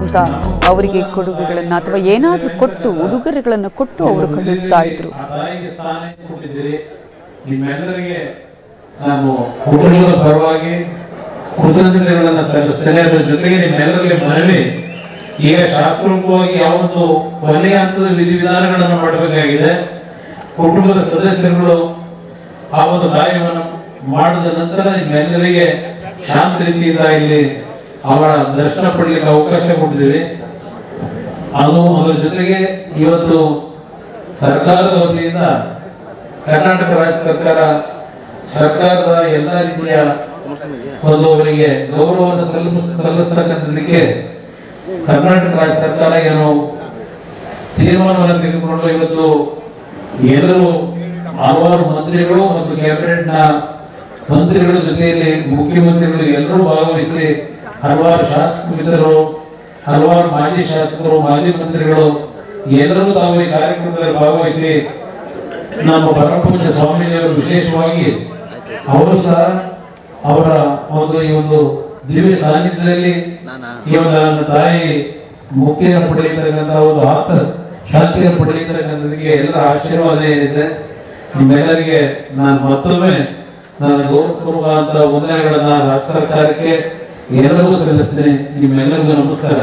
ಅಂತ ಅವರಿಗೆ ಕೊಡುಗೆಗಳನ್ನು ಅಥವಾ ಏನಾದರೂ ಕೊಟ್ಟು ಉಡುಗೊರೆಗಳನ್ನು ಕೊಟ್ಟು ಅವರು ಕಳಿಸ್ತಾ ಇದ್ರು. ನಿಮ್ಮೆಲ್ಲರಿಗೆ ನಾನು ಕುಟುಂಬದ ಪರವಾಗಿ ಕೃತಜ್ಞತೆಗಳನ್ನು ಸಲ್ಲಿಸ್ತೇನೆ. ಅದರ ಜೊತೆಗೆ ನಿಮ್ಮೆಲ್ಲರಿಗೆ ಮನವಿ, ಈಗ ಶಾಸ್ತ್ರೋಕ್ತವಾಗಿ ಯಾವೊಂದು ಕೊನೆಯ ಹಂತದ ವಿಧಿವಿಧಾನಗಳನ್ನು ಮಾಡಬೇಕಾಗಿದೆ. ಕುಟುಂಬದ ಸದಸ್ಯರುಗಳು ಆ ಒಂದು ಕಾರ್ಯವನ್ನು ಮಾಡಿದ ನಂತರ ನಿಮ್ಮೆಲ್ಲರಿಗೆ ಶಾಂತ ರೀತಿಯಿಂದ ಇಲ್ಲಿ ಅವರ ದರ್ಶನ ಪಡೆಯಲಿಕ್ಕೆ ಅವಕಾಶ ಕೊಟ್ಟಿದ್ದೀವಿ. ಅದರ ಜೊತೆಗೆ ಇವತ್ತು ಸರ್ಕಾರದ ವತಿಯಿಂದ ಕರ್ನಾಟಕ ರಾಜ್ಯ ಸರ್ಕಾರದ ಎಲ್ಲ ರೀತಿಯ ಒಂದು ಅವರಿಗೆ ಗೌರವವನ್ನು ಸಲ್ಲಿಸತಕ್ಕಂಥದಕ್ಕೆ ಕರ್ನಾಟಕ ರಾಜ್ಯ ಸರ್ಕಾರ ಏನು ತೀರ್ಮಾನವನ್ನು ತೆಗೆದುಕೊಂಡು ಇವತ್ತು ಎಲ್ಲರೂ ಹಲವಾರು ಮಂತ್ರಿಗಳು ಮತ್ತು ಕ್ಯಾಬಿನೆಟ್ನ ಮಂತ್ರಿಗಳ ಜೊತೆಯಲ್ಲಿ ಮುಖ್ಯಮಂತ್ರಿಗಳು ಎಲ್ಲರೂ ಭಾಗವಹಿಸಿ ಹಲವಾರು ಶಾಸಕ ಮಿತ್ರರು, ಹಲವಾರು ಮಾಜಿ ಶಾಸಕರು, ಮಾಜಿ ಮಂತ್ರಿಗಳು ಎಲ್ಲರೂ ತಾವು ಈ ಕಾರ್ಯಕ್ರಮದಲ್ಲಿ ಭಾಗವಹಿಸಿ ನಮ್ಮ ಪರಮಪೂಜ್ಯ ಸ್ವಾಮೀಜಿಯವರು ವಿಶೇಷವಾಗಿ ಅವರು ಸಹ ಅವರ ಈ ಒಂದು ದಿವ್ಯ ಸಾನ್ನಿಧ್ಯದಲ್ಲಿ ಈ ಒಂದು ನನ್ನ ತಾಯಿ ಮುಕ್ತಿಯನ್ನು ಪಡೆಯತಕ್ಕಂಥ ಒಂದು ಆತ್ಮ ಶಾಂತಿಯನ್ನು ಪಡೆಯತಕ್ಕಂಥದಕ್ಕೆ ಎಲ್ಲರ ಆಶೀರ್ವಾದ ಏನಿದೆ. ನಿಮ್ಮೆಲ್ಲರಿಗೆ ನಾನು ಮತ್ತೊಮ್ಮೆ ನನ್ನ ಗೌರವಪೂರ್ವಕ ಅಂತ ವಂದನೆಗಳನ್ನ ರಾಜ್ಯ ಸರ್ಕಾರಕ್ಕೆ ಎಲ್ಲರಿಗೂ ಸಲ್ಲಿಸ್ತೇನೆ. ನಿಮ್ಮೆಲ್ಲರಿಗೂ ನಮಸ್ಕಾರ.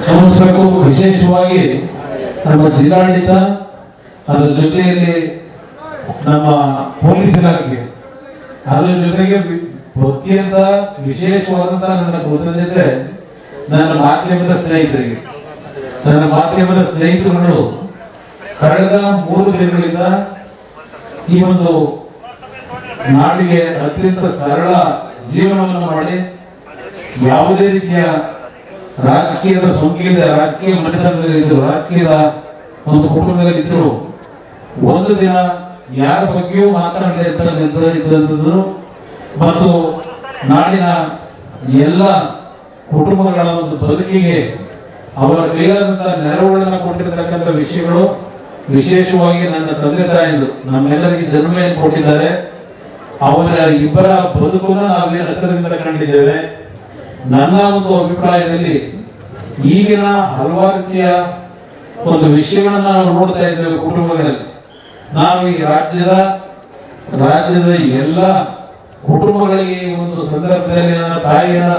ಕ್ಷಮಿಸಬೇಕು. ವಿಶೇಷವಾಗಿ ನಮ್ಮ ಜಿಲ್ಲಾಡಳಿತ, ಅದರ ಜೊತೆಯಲ್ಲಿ ನಮ್ಮ ಪೊಲೀಸ್ ಇಲಾಖೆ, ಅದರ ಜೊತೆಗೆ ಅತ್ಯಂತ ವಿಶೇಷವಾದಂತಹ ನನ್ನ ಕೃತಜ್ಞತೆ ನನ್ನ ಮಾಧ್ಯಮದ ಸ್ನೇಹಿತರುಗಳು ಕಳೆದ 3 ದಿನಗಳಿಂದ ಈ ಒಂದು ನಾಡಿಗೆ ಅತ್ಯಂತ ಸರಳ ಜೀವನವನ್ನು ಮಾಡಿ ಯಾವುದೇ ರೀತಿಯ ರಾಜಕೀಯದ ಸೋಂಕಿಲ್ಲದೆ ರಾಜಕೀಯ ಮನೆತನದಲ್ಲಿದ್ದರು, ರಾಜಕೀಯದ ಒಂದು ಕುಟುಂಬದಲ್ಲಿದ್ದರು. ಒಂದು ದಿನ ಯಾರ ಬಗ್ಗೆಯೂ ಮಾತನಾಡದೇ ಇದ್ದಂಥದ್ದು ಮತ್ತು ನಾಡಿನ ಎಲ್ಲ ಕುಟುಂಬಗಳ ಒಂದು ಬದುಕಿಗೆ ಅವರ ಕೈಯಾದಂತಹ ನೆರವುಗಳನ್ನು ಕೊಟ್ಟಿರತಕ್ಕಂಥ ವಿಷಯಗಳು, ವಿಶೇಷವಾಗಿ ನನ್ನ ತಂದೆ ತಾಯಿಗಳು ನಮ್ಮೆಲ್ಲರಿಗೆ ಜನ್ಮೆಯನ್ನು ಕೊಟ್ಟಿದ್ದಾರೆ. ಅವರ ಇಬ್ಬರ ಬದುಕನ್ನು ನಾವೇ ಹತ್ತಿರದಿಂದ ಕಂಡಿದ್ದೇವೆ. ನನ್ನ ಒಂದು ಅಭಿಪ್ರಾಯದಲ್ಲಿ ಈಗಿನ ಹಲವಾರು ರೀತಿಯ ಒಂದು ವಿಷಯಗಳನ್ನ ನಾವು ನೋಡ್ತಾ ಇದ್ದೇವೆ ಕುಟುಂಬಗಳಲ್ಲಿ. ನಾವು ಈ ರಾಜ್ಯದ ಎಲ್ಲ ಕುಟುಂಬಗಳಿಗೆ ಈ ಒಂದು ಸಂದರ್ಭದಲ್ಲಿ ನನ್ನ ತಾಯಿಯನ್ನ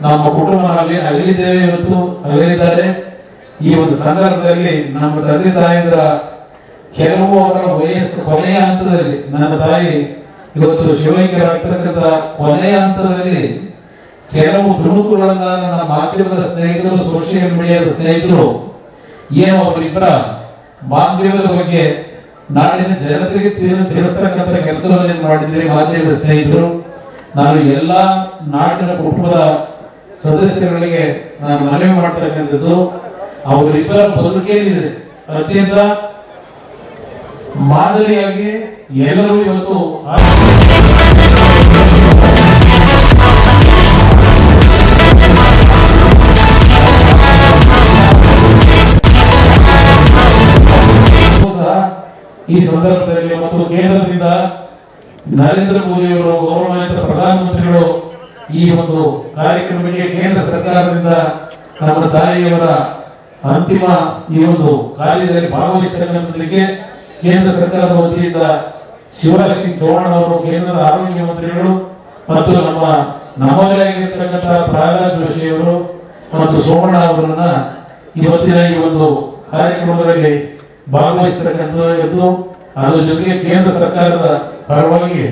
ನಮ್ಮ ಕುಟುಂಬ ನಾವೇನು ಅಗಲಿದ್ದೇವೆ, ಇವತ್ತು ಅಗಲಿದ್ದಾರೆ. ಈ ಒಂದು ಸಂದರ್ಭದಲ್ಲಿ ನಮ್ಮ ತಂದೆ ತಾಯಿಯರ ಕೆಲವು ಅವರ ವಯಸ್ಸು ಕೊನೆಯ ಹಂತದಲ್ಲಿ, ನನ್ನ ತಾಯಿ ಇವತ್ತು ಶಿವೈಕ್ಯರಾಗ್ತಕ್ಕಂಥ ಕೊನೆಯ ಹಂತದಲ್ಲಿ ಕೆಲವು ತುಣುಕುಗಳನ್ನ ನನ್ನ ಮಾಧ್ಯಮದ ಸ್ನೇಹಿತರು, ಸೋಷಿಯಲ್ ಮೀಡಿಯಾದ ಸ್ನೇಹಿತರು ಏನು ಅವರಿಬ್ಬರ ಬಾಂಧವ್ಯದ ಬಗ್ಗೆ ನಾಡಿನ ಜನತೆಗೆ ತಿಳಿಸ್ತಕ್ಕಂಥ ಕೆಲಸವನ್ನು ಮಾಡಿದ್ದೀರಿ ಮಾಧ್ಯಮದ ಸ್ನೇಹಿತರು. ನಾನು ಎಲ್ಲ ನಾಡಿನ ಕುಟುಂಬದ ಸದಸ್ಯರುಗಳಿಗೆ ನಾನು ಮನವಿ ಮಾಡ್ತಕ್ಕಂಥದ್ದು, ಅವರಿಬ್ಬರ ಬದುಕೇನಿದೆ ಅತ್ಯಂತ ಮಾದರಿಯಾಗಿ ಎಲ್ಲರೂ ಇವತ್ತು ಈ ಸಂದರ್ಭದಲ್ಲಿ ಮತ್ತು ಕೇಂದ್ರದಿಂದ ನರೇಂದ್ರ ಮೋದಿ ಅವರು ಗೌರವಾನ್ವಿತ ಪ್ರಧಾನಮಂತ್ರಿಗಳು ಈ ಒಂದು ಕಾರ್ಯಕ್ರಮಕ್ಕೆ ಕೇಂದ್ರ ಸರ್ಕಾರದಿಂದ ನಮ್ಮ ತಾಯಿಯವರ ಅಂತಿಮ ಈ ಒಂದು ಕಾರ್ಯದಲ್ಲಿ ಭಾಗವಹಿಸತಕ್ಕಂಥದಕ್ಕೆ ಕೇಂದ್ರ ಸರ್ಕಾರದ ವತಿಯಿಂದ ಶಿವರಾಜ್ ಸಿಂಗ್ ಚೌಹಾಣ್ ಅವರು, ಕೇಂದ್ರದ ಆರೋಗ್ಯ ಮಂತ್ರಿಗಳು ಮತ್ತು ನಮ್ಮವರಾಗಿರ್ತಕ್ಕಂಥ ಪ್ರಹ್ಲಾದ್ ಜೋಶಿ ಅವರು ಮತ್ತು ಸೋಮಣ್ಣ ಅವರನ್ನ ಇವತ್ತಿನ ಈ ಒಂದು ಕಾರ್ಯಕ್ರಮದಲ್ಲಿ ಭಾಗವಹಿಸತಕ್ಕಂಥದ್ದು. ಅದರ ಜೊತೆಗೆ ಕೇಂದ್ರ ಸರ್ಕಾರದ ಪರವಾಗಿ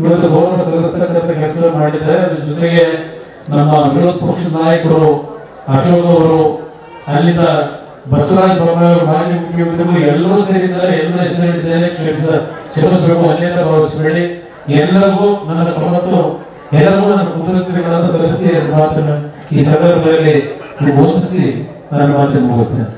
ಇವತ್ತು ಗೌರವ ಸಲ್ಲಿಸತಕ್ಕಂಥ ಕೆಲಸ ಮಾಡಿದ್ದಾರೆ. ಅದ್ರ ಜೊತೆಗೆ ನಮ್ಮ ವಿರೋಧ ಪಕ್ಷದ ನಾಯಕರು ಅಶೋಕ್ ಅವರು, ಅಲ್ಲಿಂದ ಬಸವರಾಜ ಬೊಮ್ಮಾಯಿ ಅವರು, ಮಾಜಿ ಮುಖ್ಯಮಂತ್ರಿಗಳು ಎಲ್ಲರೂ ಸೇರಿದ್ದಾರೆ. ಎಲ್ಲರ ಹೆಸರಿಟ್ಟಿದ್ದೇನೆ, ಕ್ಷಮಿಸಬೇಕು, ಅನ್ಯತಾ ಭಾವಿಸಬೇಡಿ. ಎಲ್ಲರಿಗೂ ನನ್ನ ಮತ್ತು ಎಲ್ಲರಿಗೂ ನನ್ನ ಕೃತಜ್ಞತೆಗಳನ್ನು ಸಲ್ಲಿಸಿ ಮಾತನ್ನು ಈ ಸಂದರ್ಭದಲ್ಲಿ ವಂದಿಸಿ ನನ್ನ ಮಾತನ್ನು ಮುಗಿಸ್ತೇನೆ.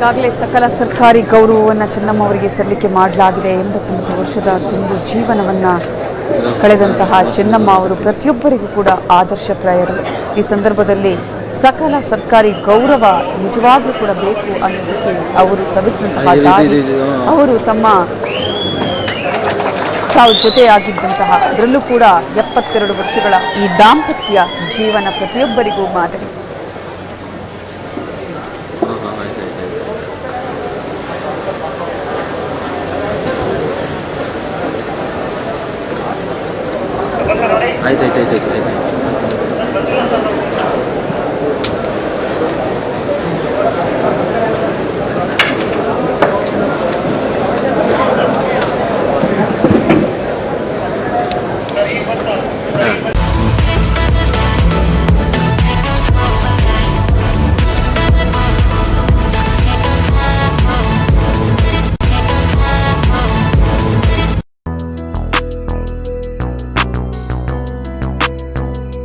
ಈಗಾಗಲೇ ಸಕಲ ಸರ್ಕಾರಿ ಗೌರವವನ್ನು ಚೆನ್ನಮ್ಮ ಅವರಿಗೆ ಸಲ್ಲಿಕೆ ಮಾಡಲಾಗಿದೆ. 89 ವರ್ಷದ ತುಂಬು ಜೀವನವನ್ನ ಕಳೆದಂತಹ ಚೆನ್ನಮ್ಮ ಅವರು ಪ್ರತಿಯೊಬ್ಬರಿಗೂ ಕೂಡ ಆದರ್ಶಪ್ರಾಯರು. ಈ ಸಂದರ್ಭದಲ್ಲಿ ಸಕಲ ಸರ್ಕಾರಿ ಗೌರವ ನಿಜವಾಗ್ಲೂ ಕೂಡ ಬೇಕು ಅನ್ನೋದಕ್ಕೆ ಅವರು ಸಲ್ಲಿಸಿದಂತಹ ದಾರಿ, ಅವರು ತಾವು ಜೊತೆಯಾಗಿದ್ದಂತಹ, ಅದರಲ್ಲೂ ಕೂಡ 72 ವರ್ಷಗಳ ಈ ದಾಂಪತ್ಯ ಜೀವನ ಪ್ರತಿಯೊಬ್ಬರಿಗೂ ಮಾದರಿ.